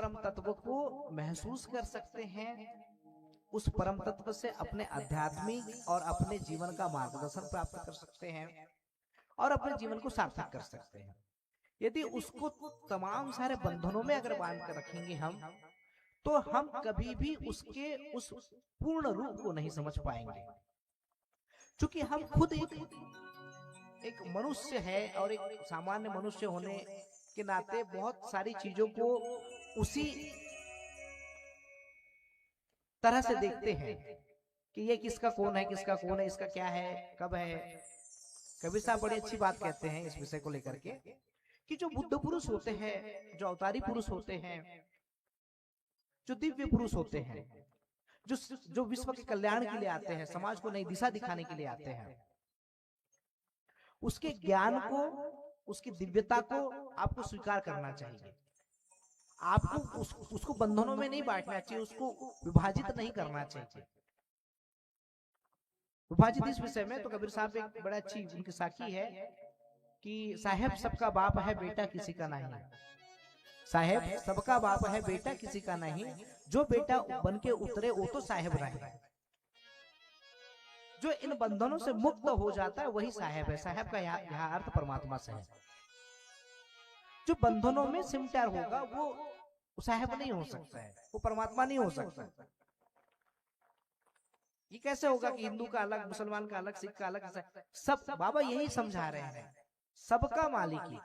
परम तत्व को महसूस कर सकते हैं, उस परम तत्व से अपने आध्यात्मिक और अपने जीवन का मार्गदर्शन प्राप्त कर सकते हैं और अपने जीवन को सार्थक कर सकते हैं। यदि उसको तमाम सारे बंधनों में अगर बांध कर रखेंगे हम, तो हम कभी भी उसके उस पूर्ण रूप को नहीं समझ पाएंगे। क्योंकि हम खुद एक मनुष्य है और एक सामान्य मनुष्य होने के नाते बहुत सारी चीजों को उसी तरह से देखते हैं कि ये किसका कौन है, किसका कौन है, इसका क्या है, कब है। कबीर साहब बड़ी अच्छी बात कहते हैं इस विषय को लेकर के कि जो बुद्ध पुरुष होते हैं, जो अवतारी पुरुष होते हैं, जो दिव्य पुरुष होते हैं, जो विश्व के कल्याण के लिए आते हैं, समाज को नई दिशा दिखाने के लिए आते हैं, उसके ज्ञान को, उसकी दिव्यता को आपको स्वीकार करना चाहिए। आपको उसको बंधनों में नहीं बांटना चाहिए, उसको विभाजित नहीं करना चाहिए। विभाजित इस विषय में तो कबीर साहब एक बड़ा अच्छी उनकी साखी है कि साहेब सबका बाप है, बेटा किसी का नहीं। साहेब सबका बाप है, बेटा किसी का नहीं। जो बेटा बन के उतरे वो तो साहेब रहे। जो इन बंधनों से मुक्त हो जाता है वही साहेब है। साहेब का यहाँ अर्थ परमात्मा से है। जो बंधनों में सिमटा होगा वो साहेब नहीं हो सकता है, वो परमात्मा नहीं हो सकता। ये कैसे होगा कि हिंदू का अलग, मुसलमान का अलग, सिख का अलग? सब बाबा यही समझा रहे हैं, सबका मालिक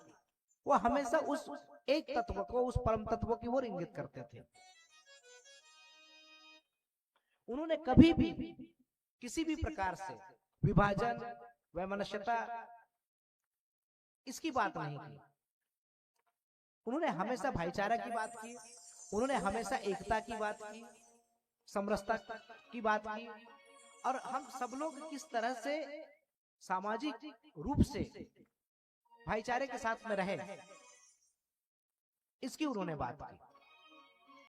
वो हमेशा उस एक तत्व को, उस परम तत्व की ओर इंगित करते थे। उन्होंने कभी भी किसी भी प्रकार से विभाजन, वैमनस्यता इसकी बात नहीं की। उन्होंने हमेशा भाईचारा की बात की, उन्होंने हमेशा एकता की बात की, समरसता की बात की, और हम सब लोग किस तरह से सामाजिक रूप से भाईचारे के साथ में रहे, इसकी उन्होंने बात की।